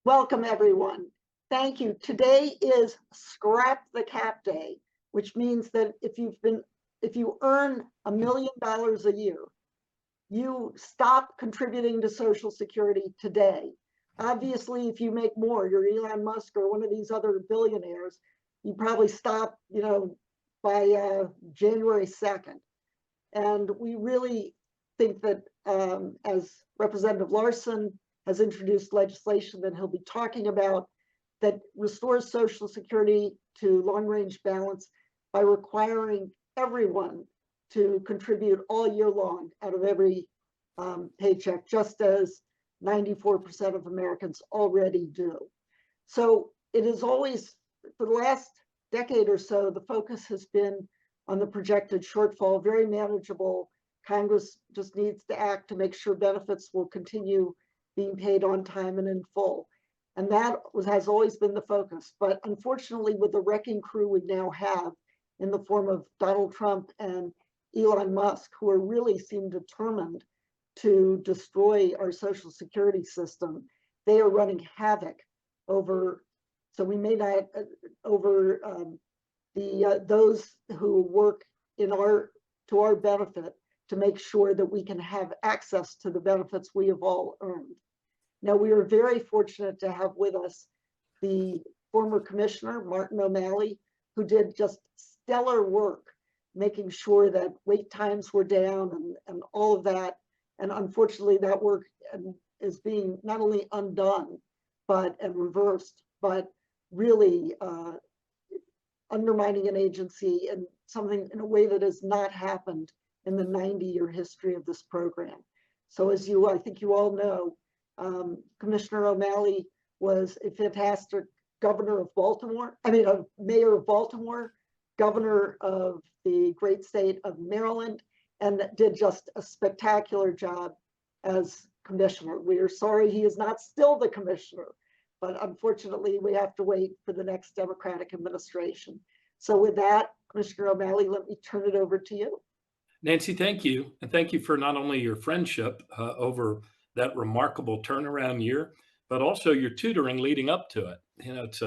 Welcome, everyone. Thank you. Today is Scrap the Cap Day, which means that if you earn $1 million a year, you stop contributing to Social Security today. Obviously, if you make more, you're Elon Musk or one of these other billionaires, you probably stop, by January 2nd. And we really think that as Representative Larson has introduced legislation that he'll be talking about that restores Social Security to long-range balance by requiring everyone to contribute all year long out of every paycheck, just as 94% of Americans already do. So it is always, for the last decade or so, the focus has been on the projected shortfall, very manageable. Congress just needs to act to make sure benefits will continue being paid on time and in full. And that has always been the focus. But unfortunately, with the wrecking crew we now have in the form of Donald Trump and Elon Musk, who are really seem determined to destroy our Social Security system, they are running havoc over, so we may not, over those who work to our benefit to make sure that we can have access to the benefits we have all earned. Now, we are very fortunate to have with us the former commissioner, Martin O'Malley, who did just stellar work making sure that wait times were down and all of that. And unfortunately, that work is being not only undone and reversed, but really undermining an agency and something in a way that has not happened in the 90-year history of this program. So as I think you all know, Commissioner O'Malley was a fantastic mayor of Baltimore, governor of the great state of Maryland, and did just a spectacular job as commissioner. We are sorry he is not still the commissioner, but unfortunately we have to wait for the next Democratic administration. So with that, Commissioner O'Malley, let me turn it over to you. Nancy, thank you. And thank you for not only your friendship over that remarkable turnaround year, but also your tutoring leading up to it. It's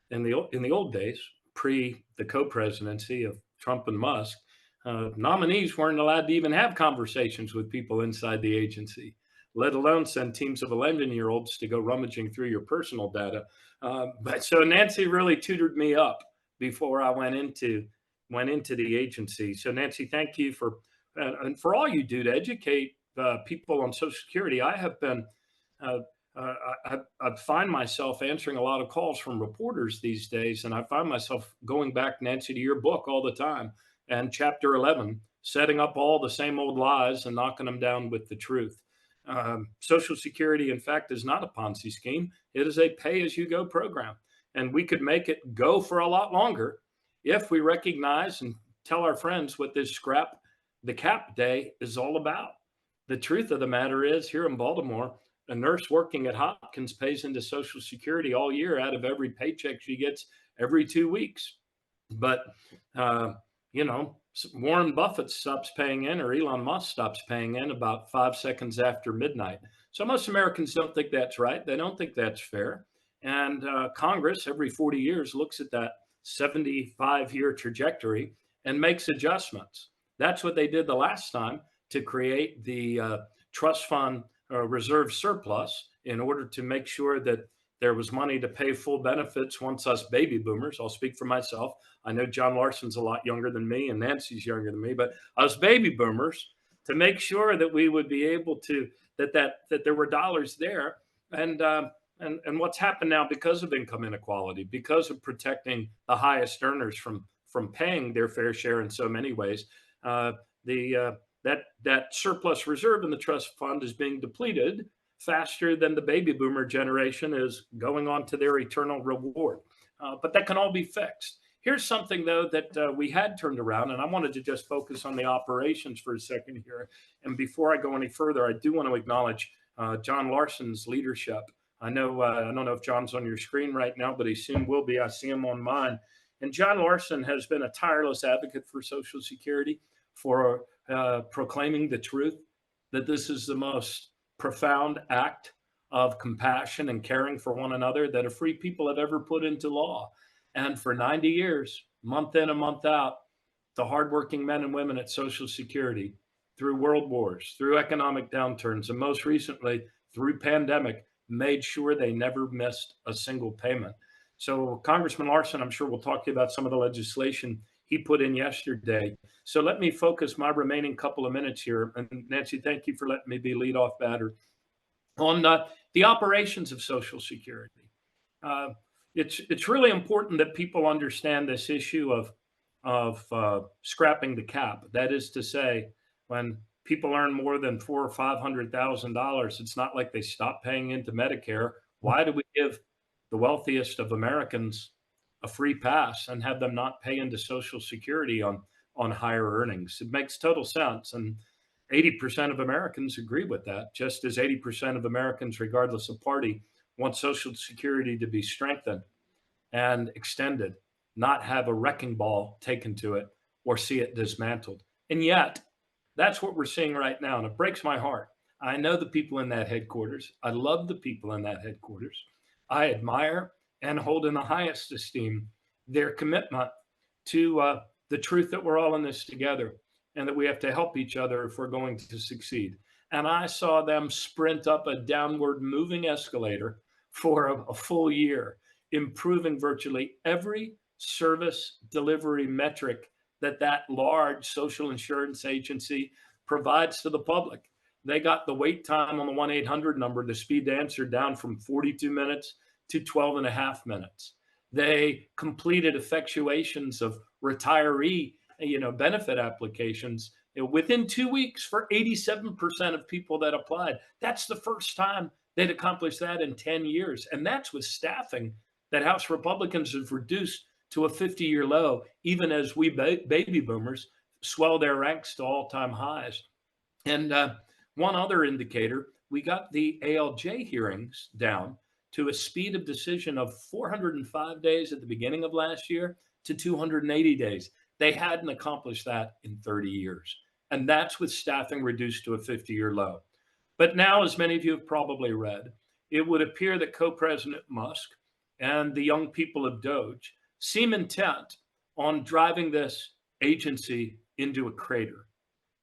in the old days, pre the co-presidency of Trump and Musk, nominees weren't allowed to even have conversations with people inside the agency, let alone send teams of 11-year-olds to go rummaging through your personal data. But so Nancy really tutored me up before I went into the agency. So Nancy, thank you for and for all you do to educate people on Social Security. I have been I find myself answering a lot of calls from reporters these days, and I find myself going back, Nancy, to your book all the time, and chapter 11, setting up all the same old lies and knocking them down with the truth. Social Security, in fact, is not a Ponzi scheme. It is a pay-as-you-go program, and we could make it go for a lot longer if we recognize and tell our friends what this Scrap the Cap Day is all about. The truth of the matter is, here in Baltimore, a nurse working at Hopkins pays into Social Security all year out of every paycheck she gets every 2 weeks. But, Warren Buffett stops paying in, or Elon Musk stops paying in about 5 seconds after midnight. So most Americans don't think that's right. They don't think that's fair. And Congress, every 40 years, looks at that 75-year trajectory and makes adjustments. That's what they did the last time to create the trust fund reserve surplus in order to make sure that there was money to pay full benefits once us baby boomers, I'll speak for myself. I know John Larson's a lot younger than me and Nancy's younger than me, but us baby boomers, to make sure that we would be able to, that there were dollars there. And what's happened now because of income inequality, because of protecting the highest earners from paying their fair share in so many ways, that surplus reserve in the trust fund is being depleted faster than the baby boomer generation is going on to their eternal reward. But that can all be fixed. Here's something, though, that we had turned around, and I wanted to just focus on the operations for a second here. And before I go any further, I do want to acknowledge John Larson's leadership. I don't know if John's on your screen right now, but he soon will be. I see him on mine. And John Larson has been a tireless advocate for Social Security, for proclaiming the truth that this is the most profound act of compassion and caring for one another that a free people have ever put into law. And for 90 years, month in and month out, the hardworking men and women at Social Security, through world wars, through economic downturns, and most recently through pandemic, made sure they never missed a single payment. So Congressman Larson, I'm sure we'll talk to you about some of the legislation he put in yesterday. So let me focus my remaining couple of minutes here. And Nancy, thank you for letting me be leadoff batter on the operations of Social Security. It's really important that people understand this issue of scrapping the cap. That is to say, when people earn more than $400,000 or $500,000, it's not like they stop paying into Medicare. Why do we give the wealthiest of Americans a free pass and have them not pay into Social Security on higher earnings? It makes total sense, and 80% of Americans agree with that, just as 80% of Americans, regardless of party, want Social Security to be strengthened and extended, not have a wrecking ball taken to it or see it dismantled. And yet, that's what we're seeing right now, and it breaks my heart. I know the people in that headquarters. I love the people in that headquarters. I admire and hold in the highest esteem their commitment to the truth that we're all in this together and that we have to help each other if we're going to succeed. And I saw them sprint up a downward moving escalator for a full year, improving virtually every service delivery metric that large social insurance agency provides to the public. They got the wait time on the 1-800 number, the speed to answer, down from 42 minutes to 12 and a half minutes. They completed effectuations of retiree benefit applications within 2 weeks for 87% of people that applied. That's the first time they'd accomplished that in 10 years. And that's with staffing that House Republicans have reduced to a 50-year low, even as we baby boomers swell their ranks to all-time highs. And one other indicator, we got the ALJ hearings down to a speed of decision of 405 days at the beginning of last year to 280 days. They hadn't accomplished that in 30 years. And that's with staffing reduced to a 50-year low. But now, as many of you have probably read, it would appear that Co-President Musk and the young people of Doge seem intent on driving this agency into a crater.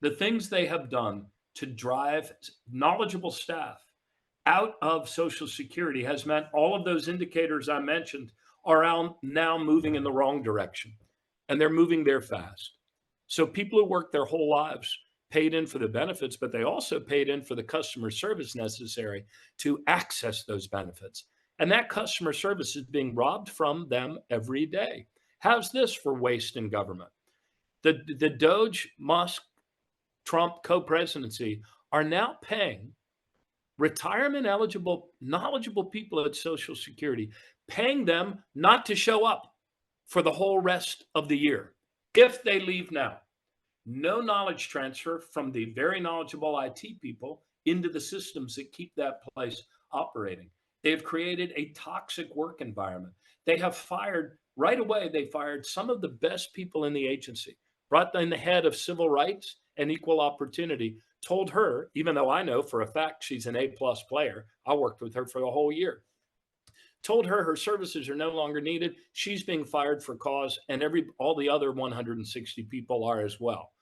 The things they have done to drive knowledgeable staff out of Social Security has meant all of those indicators I mentioned are now moving in the wrong direction, and they're moving there fast. So people who work their whole lives paid in for the benefits, but they also paid in for the customer service necessary to access those benefits. And that customer service is being robbed from them every day. How's this for waste in government? The Doge, Musk, Trump co-presidency are now paying retirement eligible, knowledgeable people at Social Security, paying them not to show up for the whole rest of the year if they leave now. No knowledge transfer from the very knowledgeable IT people into the systems that keep that place operating. They've created a toxic work environment. They have fired, right away, they fired some of the best people in the agency, brought in the head of civil rights and equal opportunity, told her, even though I know for a fact she's an A-plus player, I worked with her for the whole year, told her her services are no longer needed. She's being fired for cause, and all the other 160 people are as well.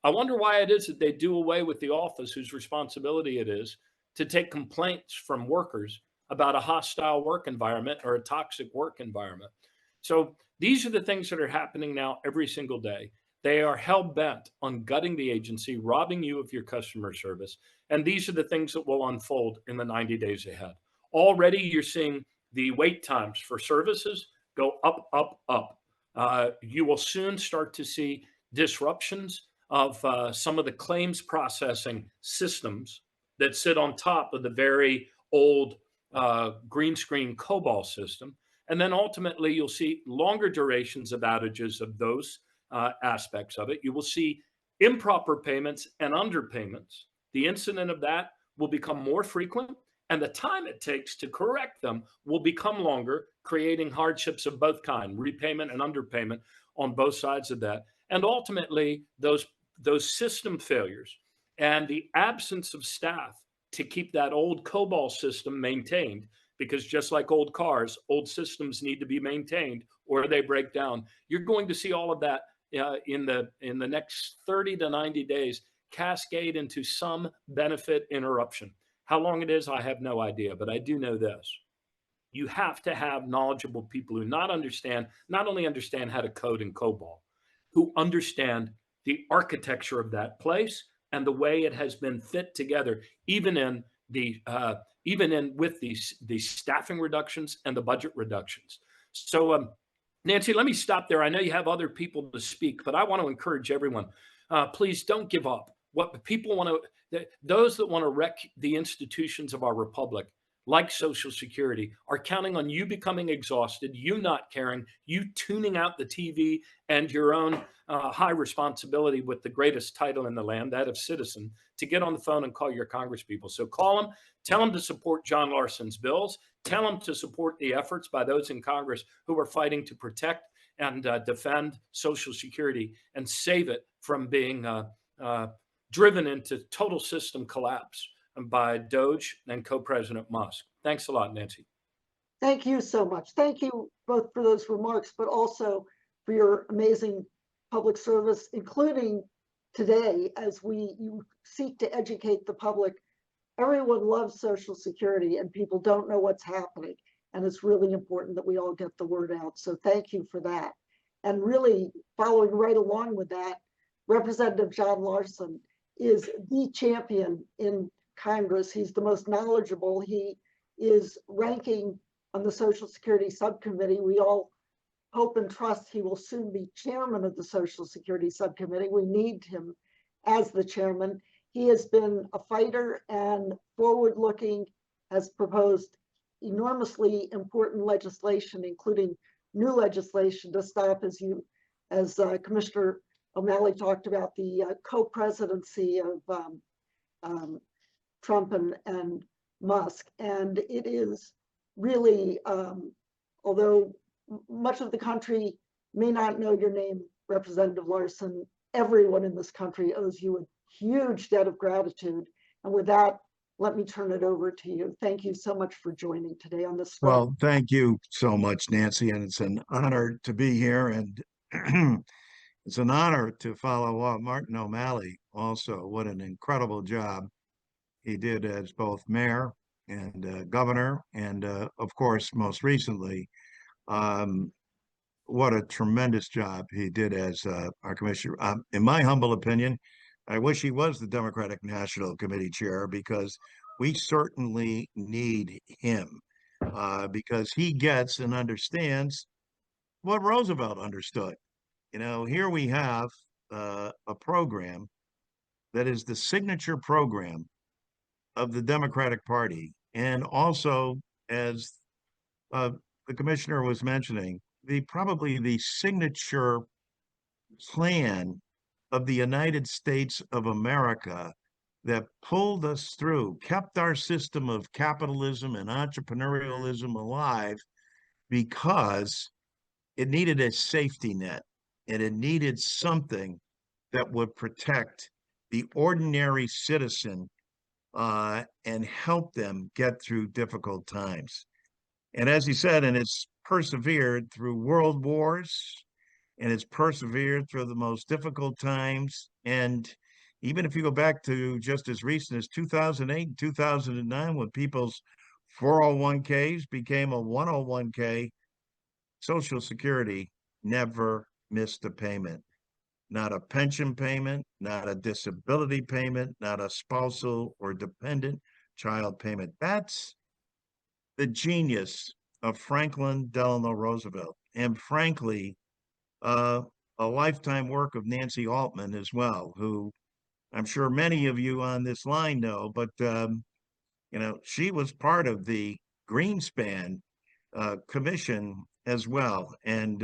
I wonder why it is that they do away with the office whose responsibility it is to take complaints from workers about a hostile work environment or a toxic work environment. So these are the things that are happening now every single day. They are hell-bent on gutting the agency, robbing you of your customer service. And these are the things that will unfold in the 90 days ahead. Already you're seeing the wait times for services go up, up, up. You will soon start to see disruptions of some of the claims processing systems that sit on top of the very old green screen COBOL system. And then ultimately you'll see longer durations of outages of those aspects of it. You will see improper payments and underpayments. The incident of that will become more frequent, and the time it takes to correct them will become longer, creating hardships of both kinds, repayment and underpayment on both sides of that. And ultimately, those system failures and the absence of staff to keep that old COBOL system maintained, because just like old cars, old systems need to be maintained or they break down. You're going to see all of that in the next 30 to 90 days cascade into some benefit interruption. How long it is, I have no idea, but I do know this. You have to have knowledgeable people who not only understand how to code in COBOL, who understand the architecture of that place and the way it has been fit together, even in with these staffing reductions and the budget reductions. So, Nancy, let me stop there. I know you have other people to speak, but I want to encourage everyone. Please don't give up. What people want to, those that want to wreck the institutions of our republic, like Social Security, are counting on you becoming exhausted, you not caring, you tuning out the TV and your own high responsibility with the greatest title in the land, that of citizen, to get on the phone and call your congresspeople. So call them, tell them to support John Larson's bills, tell them to support the efforts by those in Congress who are fighting to protect and defend Social Security and save it from being driven into total system collapse by Doge and co-president Musk. Thanks a lot, Nancy. Thank you so much. Thank you both for those remarks, but also for your amazing public service, including today as you seek to educate the public. Everyone loves Social Security and people don't know what's happening. And it's really important that we all get the word out. So thank you for that. And really following right along with that, Representative John Larson is the champion in Congress. He's the most knowledgeable. He is ranking on the Social Security Subcommittee. We all hope and trust he will soon be chairman of the Social Security Subcommittee. We need him as the chairman. He has been a fighter and forward-looking, has proposed enormously important legislation, including new legislation to stop, as Commissioner O'Malley talked about, the co-presidency of Trump and Musk. And it is really, although much of the country may not know your name, Representative Larson, everyone in this country owes you a huge debt of gratitude. And with that, let me turn it over to you. Thank you so much for joining today on this. Well, thank you so much, Nancy, and it's an honor to be here, and it's an honor to follow Martin O'Malley also. What an incredible job he did as both mayor and governor, and of course, most recently, what a tremendous job he did as our commissioner. In my humble opinion, I wish he was the Democratic National Committee chair, because we certainly need him, because he gets and understands what Roosevelt understood. You know, here we have a program that is the signature program of the Democratic Party. And also, as the commissioner was mentioning, probably the signature plan of the United States of America that pulled us through, kept our system of capitalism and entrepreneurialism alive, because it needed a safety net, and it needed something that would protect the ordinary citizen and help them get through difficult times. And as he said, and it's persevered through world wars, and it's persevered through the most difficult times. And even if you go back to just as recent as 2008 and 2009, when people's 401ks became a 101k, Social Security never missed a payment. Not a pension payment, not a disability payment, not a spousal or dependent child payment. That's the genius of Franklin Delano Roosevelt. And frankly, a lifetime work of Nancy Altman as well, who I'm sure many of you on this line know, but you know, she was part of the Greenspan Commission as well. And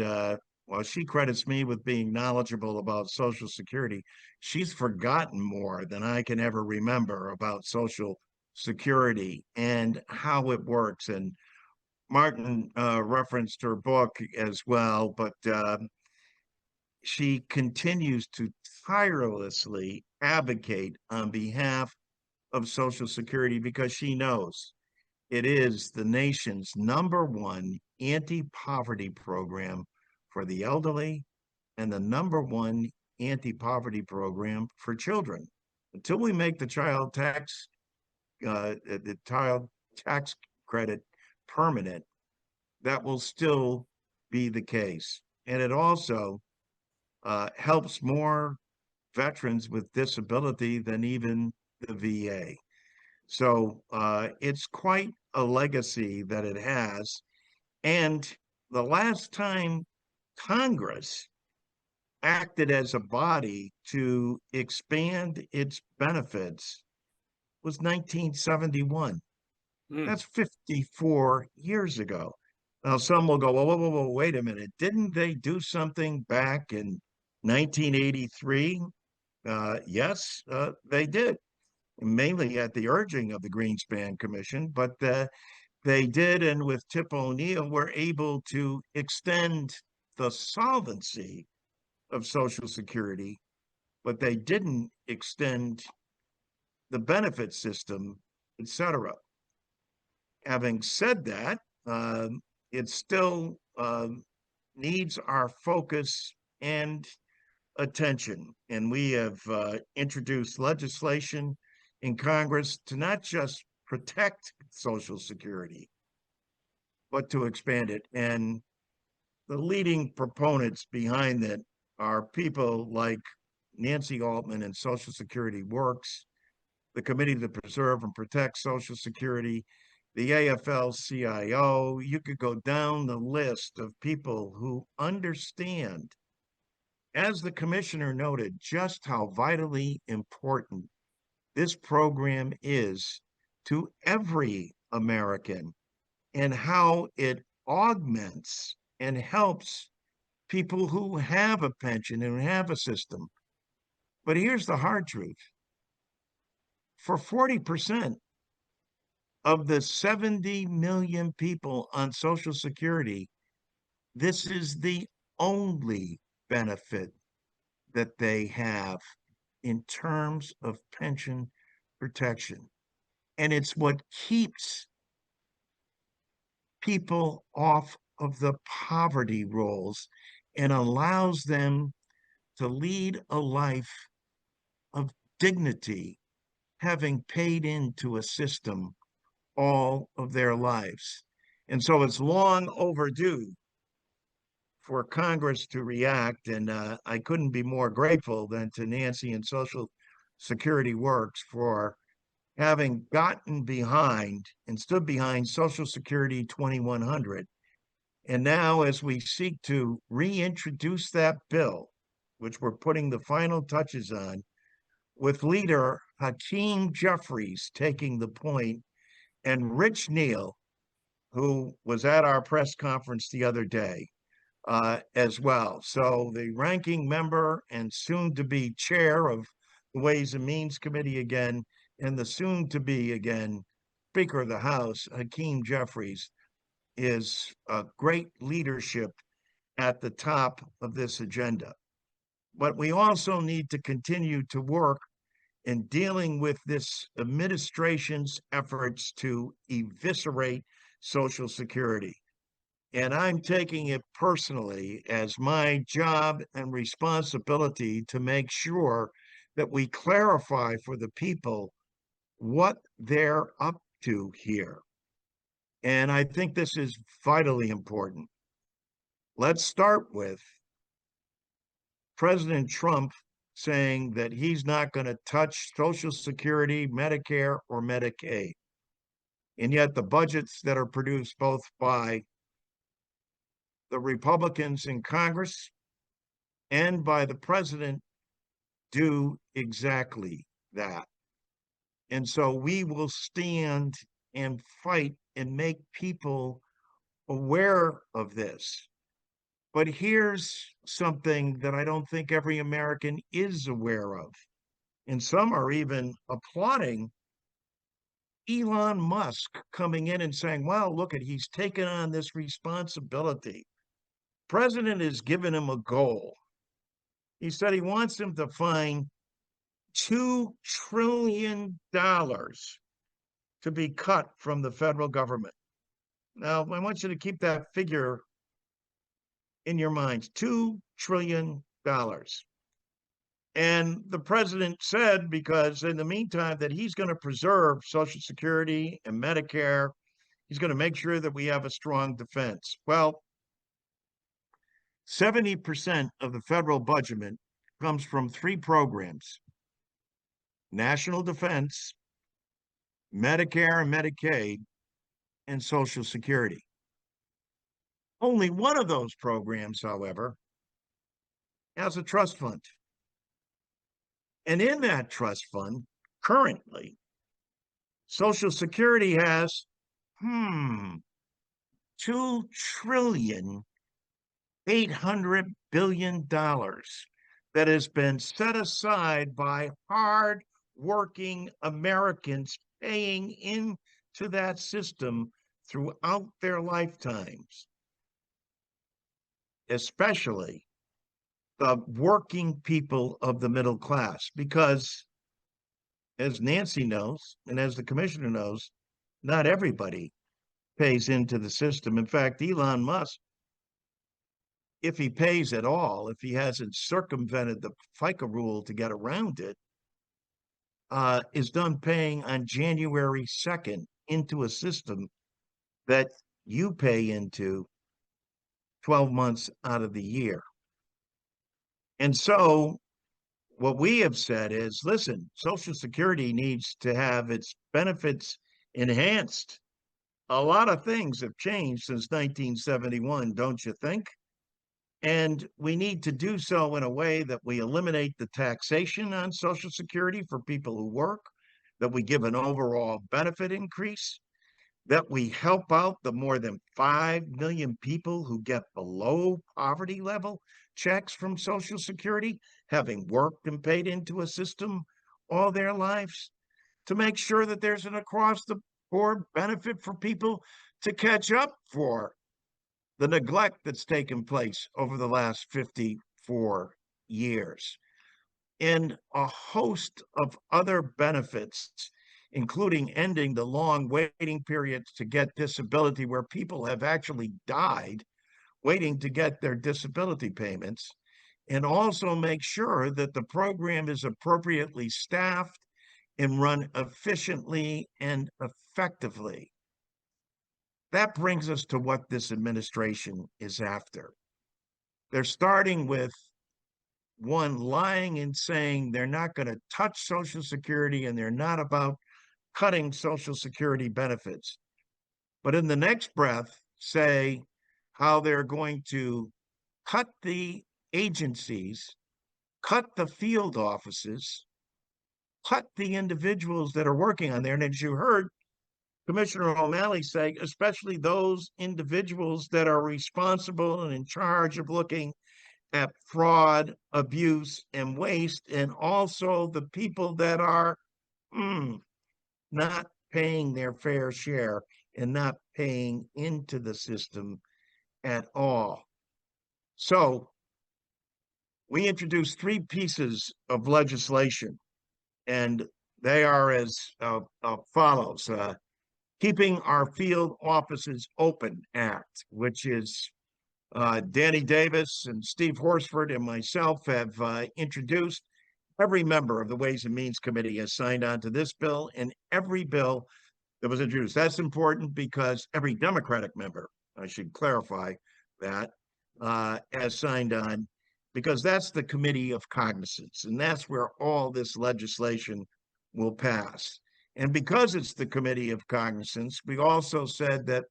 while she credits me with being knowledgeable about Social Security, she's forgotten more than I can ever remember about Social Security and how it works. And Martin referenced her book as well, but she continues to tirelessly advocate on behalf of Social Security because she knows it is the nation's #1 anti-poverty program for the elderly and the #1 anti-poverty program for children. Until we make the child tax credit permanent, that will still be the case. And it also helps more veterans with disability than even the VA. So it's quite a legacy that it has. And the last time Congress acted as a body to expand its benefits was 1971. Mm. That's 54 years ago. Now, some will go, whoa, wait a minute. Didn't they do something back in 1983? Yes, they did, mainly at the urging of the Greenspan Commission, but they did, and with Tip O'Neill, were able to extend the solvency of Social Security, but they didn't extend the benefit system, etc. Having said that, it still needs our focus and attention. And we have introduced legislation in Congress to not just protect Social Security, but to expand it. And the leading proponents behind it are people like Nancy Altman and Social Security Works, the Committee to Preserve and Protect Social Security, the AFL-CIO. You could go down the list of people who understand, as the commissioner noted, just how vitally important this program is to every American and how it augments and helps people who have a pension and have a system. But here's the hard truth. For 40% of the 70 million people on Social Security, this is the only benefit that they have in terms of pension protection. And it's what keeps people off of the poverty rolls and allows them to lead a life of dignity, having paid into a system all of their lives. And so it's long overdue for Congress to react. And I couldn't be more grateful than to Nancy and Social Security Works for having gotten behind and stood behind Social Security 2100. And now, as we seek to reintroduce that bill, which we're putting the final touches on, with leader Hakeem Jeffries taking the point, and Rich Neal, who was at our press conference the other day, as well. So the ranking member and soon to be chair of the Ways and Means Committee again, and the soon to be again Speaker of the House, Hakeem Jeffries, is a great leadership at the top of this agenda. But we also need to continue to work in dealing with this administration's efforts to eviscerate Social Security. And I'm taking it personally as my job and responsibility to make sure that we clarify for the people what they're up to here. And I think this is vitally important. Let's start with President Trump saying that he's not going to touch Social Security, Medicare, or Medicaid. And yet the budgets that are produced both by the Republicans in Congress and by the president do exactly that. And so we will stand and fight and make people aware of this. But here's something that I don't think every American is aware of. And some are even applauding Elon Musk coming in and saying, well, look at, he's taken on this responsibility. President has given him a goal. He said he wants him to find $2 trillion to be cut from the federal government. Now, I want you to keep that figure in your minds, $2 trillion. And the president said, because in the meantime, that he's going to preserve Social Security and Medicare. He's going to make sure that we have a strong defense. Well, 70% of the federal budget comes from three programs: National Defense, Medicare and Medicaid, and Social Security. Only one of those programs, however, has a trust fund. And in that trust fund, currently, Social Security has, $2,800,000,000,000 that has been set aside by hard-working Americans paying into that system throughout their lifetimes, especially the working people of the middle class, because as Nancy knows, and as the commissioner knows, not everybody pays into the system. In fact, Elon Musk, if he pays at all, if he hasn't circumvented the FICA rule to get around it, is done paying on January 2nd into a system that you pay into 12 months out of the year. And so what we have said is, listen, Social Security needs to have its benefits enhanced. A lot of things have changed since 1971, don't you think? And we need to do so in a way that we eliminate the taxation on Social Security for people who work, that we give an overall benefit increase, that we help out the more than 5 million people who get below poverty level checks from Social Security, having worked and paid into a system all their lives, to make sure that there's an across-the-board benefit for people to catch up for the neglect that's taken place over the last 54 years, and a host of other benefits, including ending the long waiting periods to get disability, where people have actually died waiting to get their disability payments, and also make sure that the program is appropriately staffed and run efficiently and effectively. That brings us to what this administration is after. They're starting with one, lying and saying they're not going to touch Social Security and they're not about cutting Social Security benefits. But in the next breath, say how they're going to cut the agencies, cut the field offices, cut the individuals that are working on there. And as you heard Commissioner O'Malley say, especially those individuals that are responsible and in charge of looking at fraud, abuse, and waste, and also the people that are not paying their fair share and not paying into the system at all. So we introduced three pieces of legislation, and they are as follows. Keeping Our Field Offices Open Act, which is Danny Davis and Steve Horsford and myself have introduced. Every member of the Ways and Means Committee has signed on to this bill and every bill that was introduced. That's important because every Democratic member, I should clarify that, has signed on, because that's the committee of cognizance, and that's where all this legislation will pass. And because it's the committee of cognizance, we also said that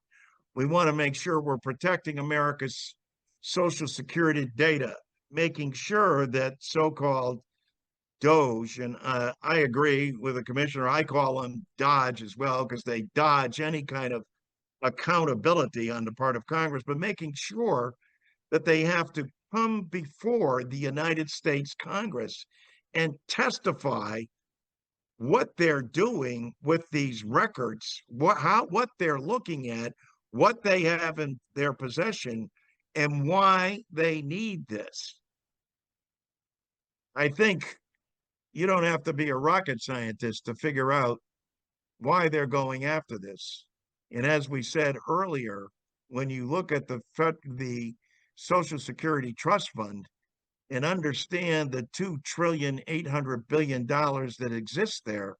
we want to make sure we're protecting America's Social Security data, making sure that so-called Doge, and I agree with the commissioner, I call them Dodge as well, because they dodge any kind of accountability on the part of Congress, but making sure that they have to come before the United States Congress and testify what they're doing with these records, what they're looking at, what they have in their possession, and why they need this. I think you don't have to be a rocket scientist to figure out why they're going after this. And as we said earlier, when you look at the Social Security Trust Fund and understand the $2,800,000,000,000 that exists there,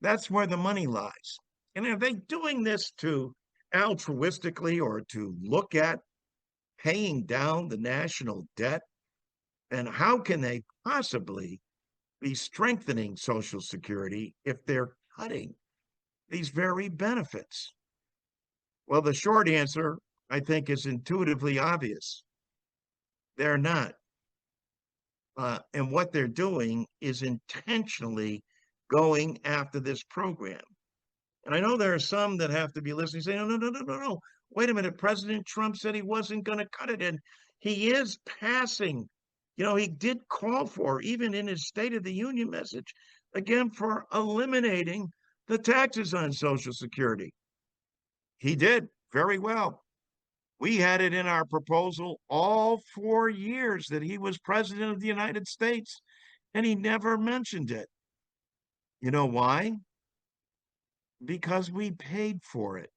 that's where the money lies. And are they doing this to altruistically or to look at paying down the national debt? And how can they possibly be strengthening Social Security if they're cutting these very benefits? Well, the short answer, I think, is intuitively obvious. They're not. And what they're doing is intentionally going after this program. And I know there are some that have to be listening, saying, no, no, no, no, no, no. Wait a minute. President Trump said he wasn't going to cut it. And he is passing. He did call for, even in his State of the Union message, again, for eliminating the taxes on Social Security. He did very well. We had it in our proposal all 4 years that he was president of the United States, and he never mentioned it. You know why? Because we paid for it.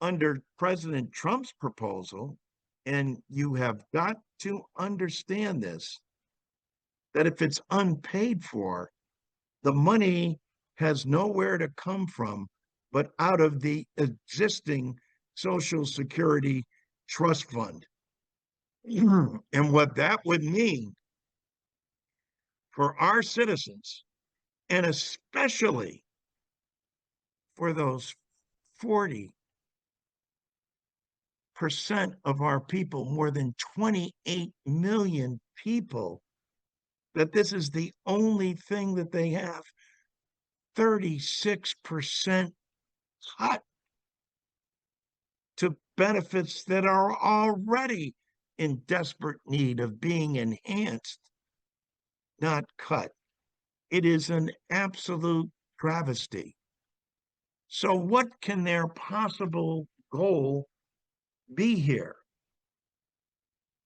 Under President Trump's proposal, and you have got to understand this, that if it's unpaid for, the money has nowhere to come from but out of the existing Social Security Trust Fund. And what that would mean for our citizens, and especially for those 40% of our people, more than 28 million people, that this is the only thing that they have. 36% cut to benefits that are already in desperate need of being enhanced, not cut. It is an absolute travesty. So what can their possible goal be here?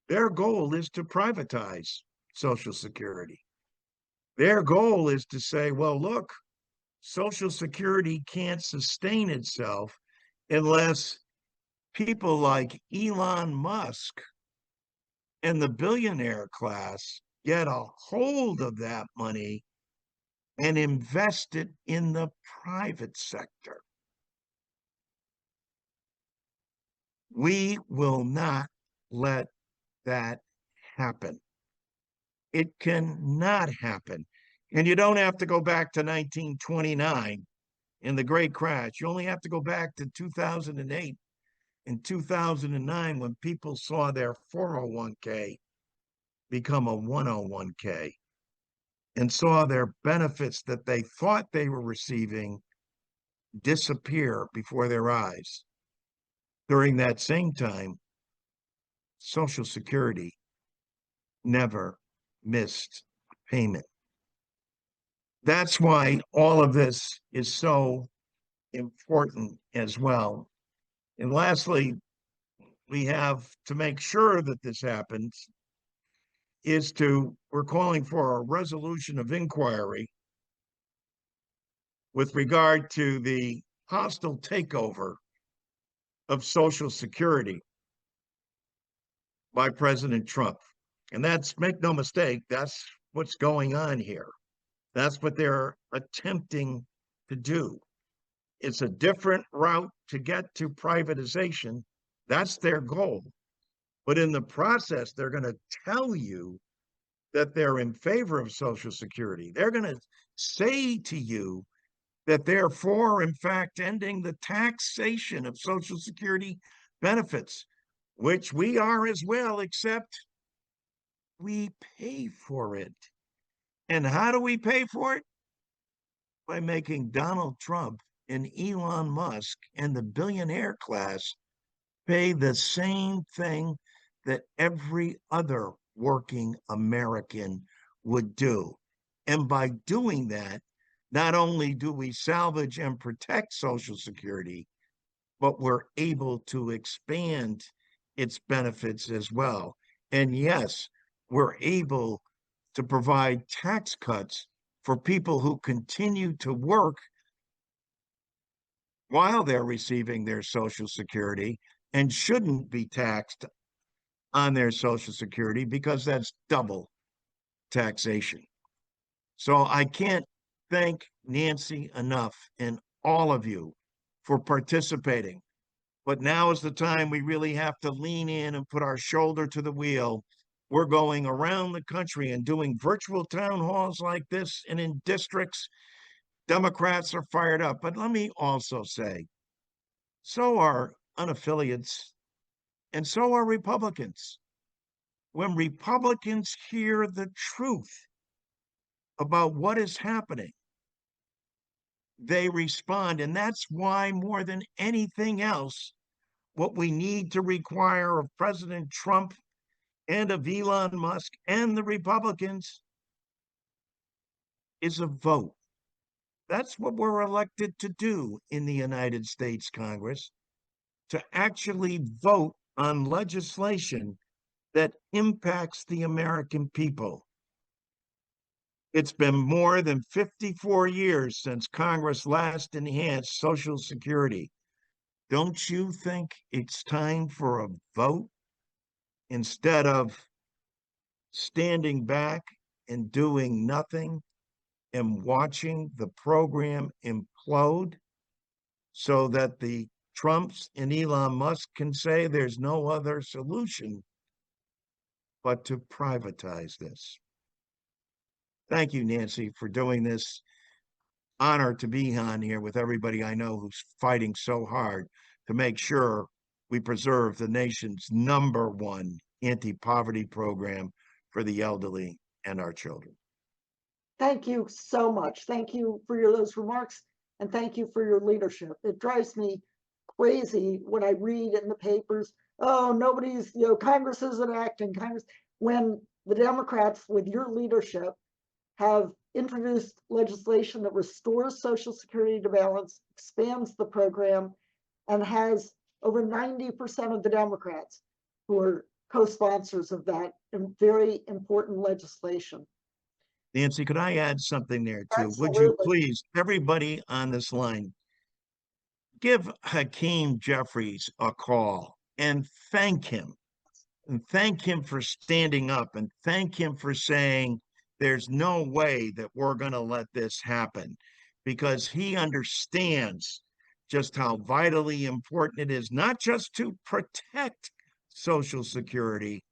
Their goal is to privatize Social Security. Their goal is to say, well, look, Social Security can't sustain itself unless people like Elon Musk and the billionaire class get a hold of that money and invest it in the private sector. We will not let that happen. It cannot happen. And you don't have to go back to 1929 in the great crash. You only have to go back to 2008 and 2009 when people saw their 401k become a 101k and saw their benefits that they thought they were receiving disappear before their eyes. During that same time, Social Security never missed payment. That's why all of this is so important as well. And lastly, we have to make sure that this happens we're calling for a resolution of inquiry with regard to the hostile takeover of Social Security by President Trump. And make no mistake, that's what's going on here. That's what they're attempting to do. It's a different route to get to privatization. That's their goal. But in the process, they're going to tell you that they're in favor of Social Security. They're going to say to you that they're for, in fact, ending the taxation of Social Security benefits, which we are as well, except we pay for it. And how do we pay for it? By making Donald Trump and Elon Musk and the billionaire class pay the same thing that every other working American would do. And by doing that, not only do we salvage and protect Social Security, but we're able to expand its benefits as well. And yes, we're able to provide tax cuts for people who continue to work while they're receiving their Social Security and shouldn't be taxed on their Social Security because that's double taxation. So I can't thank Nancy enough and all of you for participating. But now is the time we really have to lean in and put our shoulder to the wheel. We're going around the country and doing virtual town halls like this and in districts. Democrats are fired up. But let me also say, so are unaffiliates and so are Republicans. When Republicans hear the truth about what is happening, they respond. And that's why, more than anything else, what we need to require of President Trump and of Elon Musk and the Republicans is a vote. That's what we're elected to do in the United States Congress, to actually vote on legislation that impacts the American people. It's been more than 54 years since Congress last enhanced Social Security. Don't you think it's time for a vote instead of standing back and doing nothing and watching the program implode so that the Trumps and Elon Musk can say there's no other solution but to privatize this? Thank you, Nancy, for doing this. Honor to be on here with everybody I know who's fighting so hard to make sure we preserve the nation's #1 anti-poverty program for the elderly and our children. Thank you so much. Thank you for those remarks, and thank you for your leadership. It drives me crazy when I read in the papers, oh, nobody's, Congress isn't acting, Congress, when the Democrats, with your leadership, have introduced legislation that restores Social Security to balance, expands the program, and has over 90% of the Democrats who are co-sponsors of that very important legislation. Nancy, could I add something there too? Absolutely. Would you please, everybody on this line, give Hakeem Jeffries a call and thank him. And thank him for standing up and thank him for saying there's no way that we're going to let this happen, because he understands just how vitally important it is, not just to protect Social Security,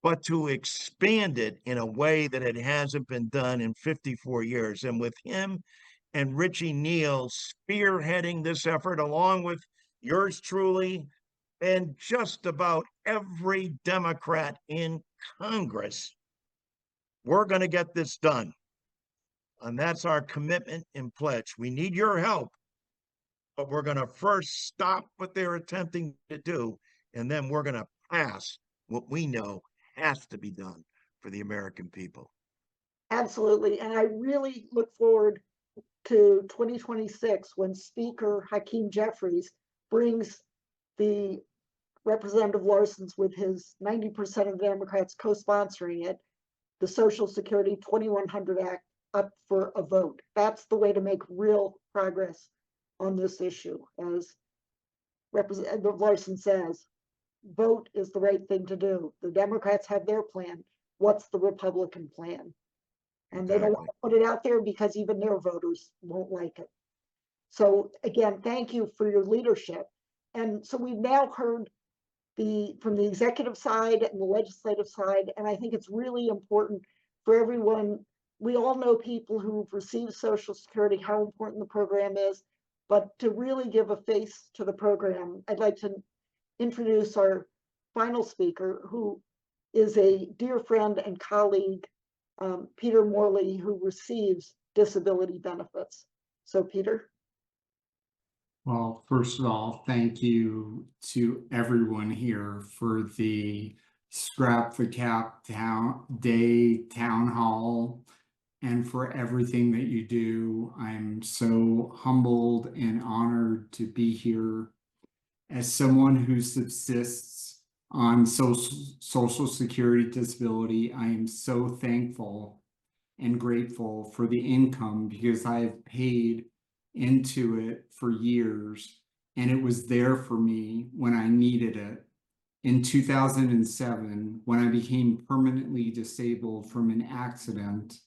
but to expand it in a way that it hasn't been done in 54 years. And with him and Richie Neal spearheading this effort, along with yours truly, and just about every Democrat in Congress, we're going to get this done. And that's our commitment and pledge. We need your help, but we're going to first stop what they're attempting to do, and then we're going to pass what we know has to be done for the American people. Absolutely. And I really look forward to 2026 when Speaker Hakeem Jeffries brings the Representative Larson's, with his 90% of the Democrats co-sponsoring it, the Social Security 2100 Act up for a vote. That's the way to make real progress on this issue. As Representative Larson says, vote is the right thing to do. The Democrats have their plan. What's the Republican plan? And they don't want to put it out there because even their voters won't like it. So again, thank you for your leadership. And so we've now heard from the executive side and the legislative side, and I think it's really important for everyone. We all know people who've received Social Security, how important the program is, but to really give a face to the program, I'd like to introduce our final speaker, who is a dear friend and colleague, Peter Morley, who receives disability benefits. So Peter. Well, first of all, thank you to everyone here for the Scrap the Cap Day Town Hall and for everything that you do. I'm so humbled and honored to be here. As someone who subsists on Social Security disability. I am so thankful and grateful for the income because I have paid into it for years, and it was there for me when I needed it. In 2007, when I became permanently disabled from an accident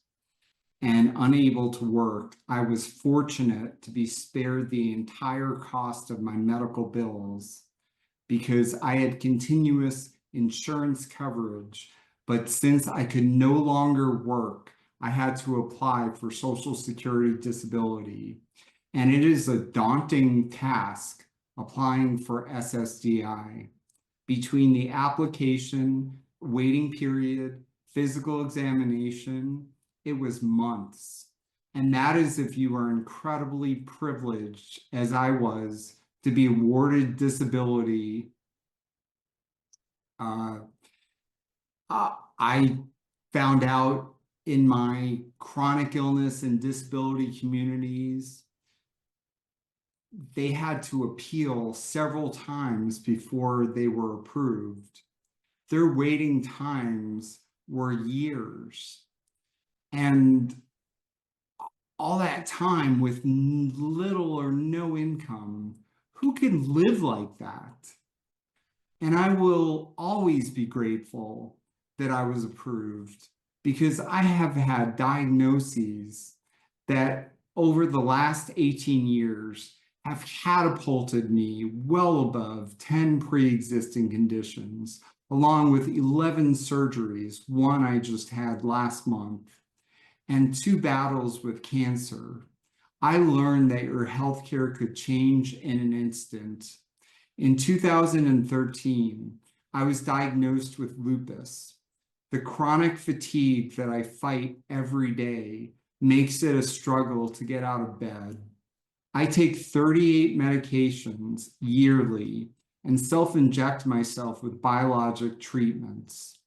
and unable to work, I was fortunate to be spared the entire cost of my medical bills because I had continuous insurance coverage. But since I could no longer work, I had to apply for Social Security disability. And it is a daunting task applying for SSDI. Between the application, waiting period, physical examination, it was months. And that is if you are incredibly privileged, as I was, to be awarded disability. I found out in my chronic illness and disability communities, they had to appeal several times before they were approved. Their waiting times were years. And all that time with little or no income, who can live like that? And I will always be grateful that I was approved because I have had diagnoses that over the last 18 years have catapulted me well above 10 pre-existing conditions, along with 11 surgeries, one I just had last month, and 2 battles with cancer. I learned that your healthcare could change in an instant. In 2013, I was diagnosed with lupus. The chronic fatigue that I fight every day makes it a struggle to get out of bed. I take 38 medications yearly and self-inject myself with biologic treatments.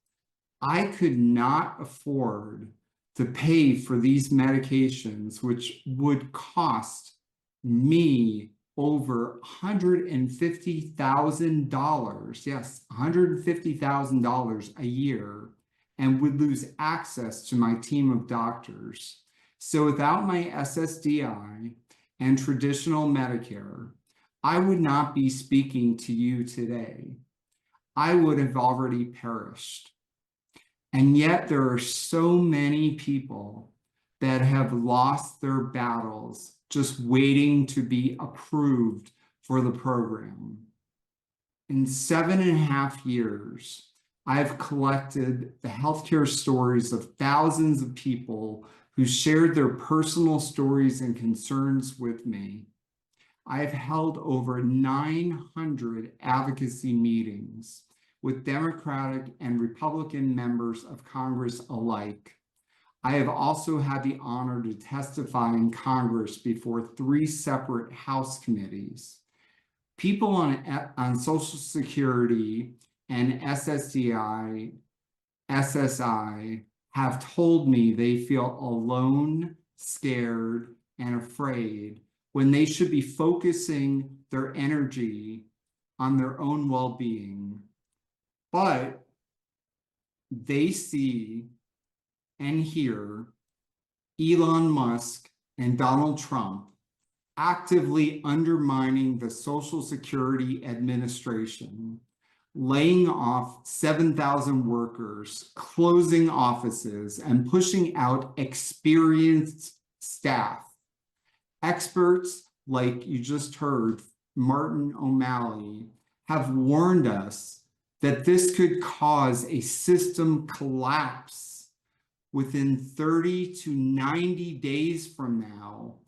I could not afford to pay for these medications, which would cost me over $150,000, yes, $150,000 a year, and would lose access to my team of doctors. So without my SSDI and traditional Medicare, I would not be speaking to you today. I would have already perished. And yet there are so many people that have lost their battles just waiting to be approved for the program. In 7.5 years, I've collected the healthcare stories of thousands of people who shared their personal stories and concerns with me. I've held over 900 advocacy meetings with Democratic and Republican members of Congress alike. I have also had the honor to testify in Congress before 3 separate House committees. People on Social Security and SSDI, SSI have told me they feel alone, scared, and afraid when they should be focusing their energy on their own well-being. But they see and hear Elon Musk and Donald Trump actively undermining the Social Security Administration, laying off 7,000 workers, closing offices, and pushing out experienced staff. Experts, like you just heard, Martin O'Malley, have warned us that this could cause a system collapse within 30 to 90 days from now.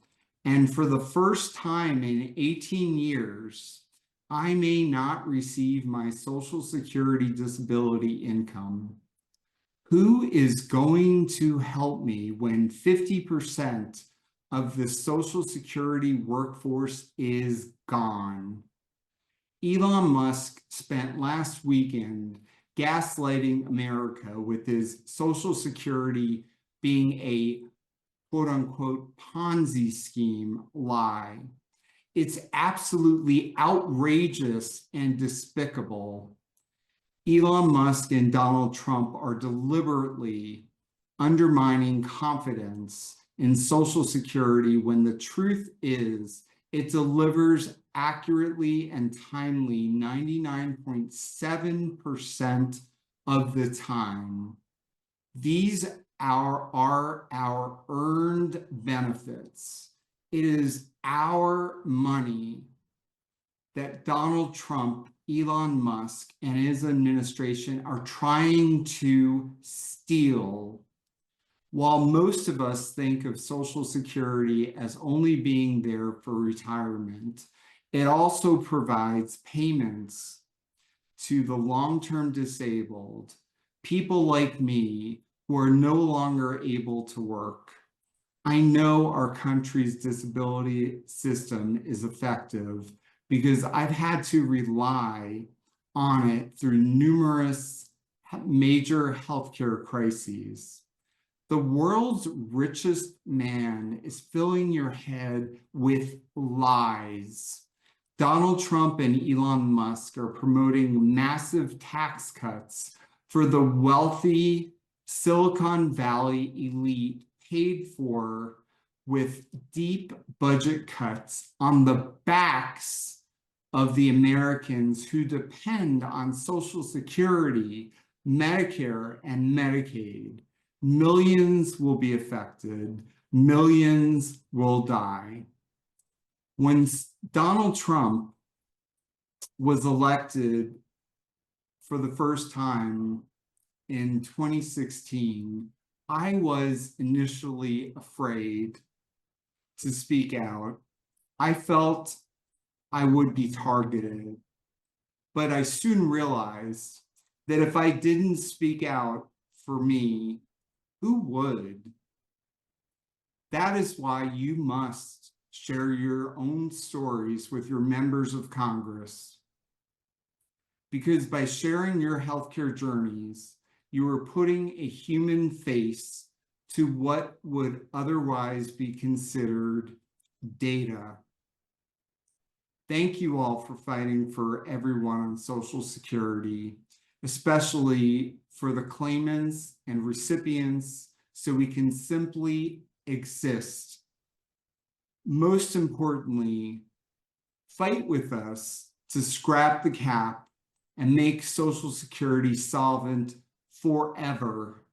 And for the first time in 18 years, I may not receive my Social Security disability income. Who is going to help me when 50% of the Social Security workforce is gone? Elon Musk spent last weekend gaslighting America with his Social Security being a quote-unquote Ponzi scheme lie. It's absolutely outrageous and despicable. Elon Musk and Donald Trump are deliberately undermining confidence in Social Security when the truth is it delivers accurately and timely 99.7% of the time. These are our earned benefits. It is our money that Donald Trump, Elon Musk, and his administration are trying to steal. While most of us think of Social Security as only being there for retirement, it also provides payments to the long-term disabled, people like me who are no longer able to work. I know our country's disability system is effective because I've had to rely on it through numerous major healthcare crises. The world's richest man is filling your head with lies. Donald Trump and Elon Musk are promoting massive tax cuts for the wealthy Silicon Valley elite, paid for with deep budget cuts on the backs of the Americans who depend on Social Security, Medicare, and Medicaid. Millions will be affected. Millions will die. When Donald Trump was elected for the first time in 2016, I was initially afraid to speak out. I felt I would be targeted, but I soon realized that if I didn't speak out for me, who would? That is why you must share your own stories with your members of Congress. Because by sharing your healthcare journeys, you are putting a human face to what would otherwise be considered data. Thank you all for fighting for everyone on Social Security, especially for the claimants and recipients, so we can simply exist. Most importantly, fight with us to scrap the cap and make Social Security solvent forever.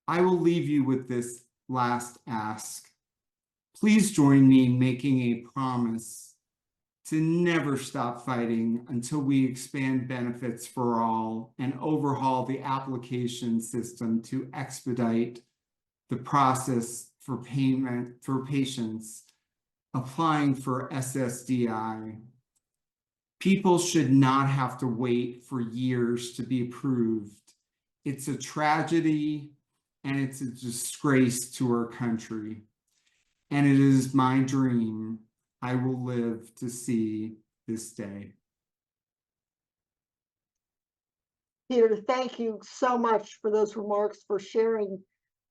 I will leave you with this last ask. Please join me in making a promise to never stop fighting until we expand benefits for all and overhaul the application system to expedite the process for payment for patients applying for SSDI. People should not have to wait for years to be approved. It's a tragedy and it's a disgrace to our country. And it is my dream I will live to see this day. Peter, thank you so much for those remarks, for sharing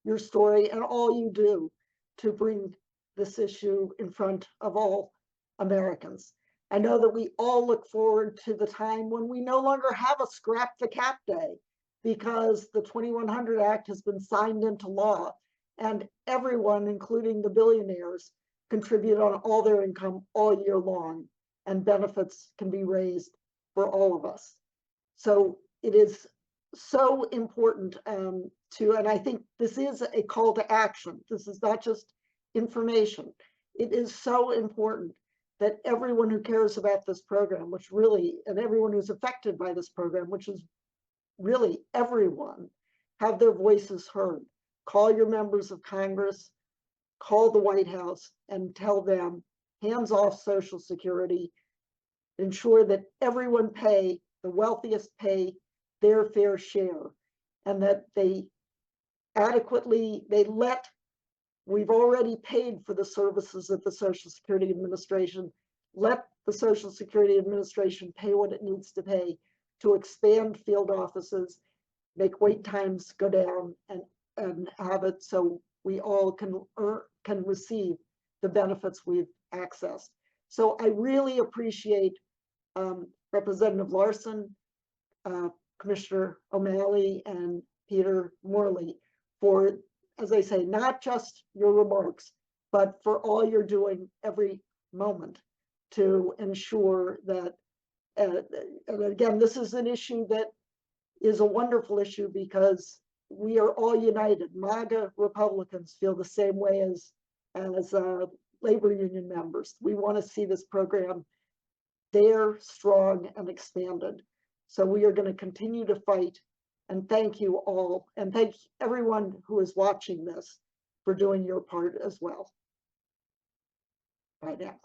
your story and all you do to bring this issue in front of all Americans. I know that we all look forward to the time when we no longer have a scrap the cap day, because the 2100 Act has been signed into law and everyone, including the billionaires, contribute on all their income all year long, and benefits can be raised for all of us. So it is so important and I think this is a call to action. This is not just information. It is so important that everyone who cares about this program, which really, and everyone who's affected by this program, which is really everyone, have their voices heard. Call your members of Congress, call the White House and tell them, hands off Social Security, ensure that everyone pay, the wealthiest pay their fair share, and that they adequately, we've already paid for the services of the Social Security Administration. Let the Social Security Administration pay what it needs to pay to expand field offices, make wait times go down, and have it so we all can receive the benefits we've accessed. So I really appreciate Representative Larson, Commissioner O'Malley and Peter Morley for, as I say, not just your remarks, but for all you're doing every moment to ensure that, and again, this is an issue that is a wonderful issue because we are all united. MAGA Republicans feel the same way as labor union members. We want to see this program there, strong, and expanded. So we are going to continue to fight. And thank you all. And thank everyone who is watching this for doing your part as well. Bye now.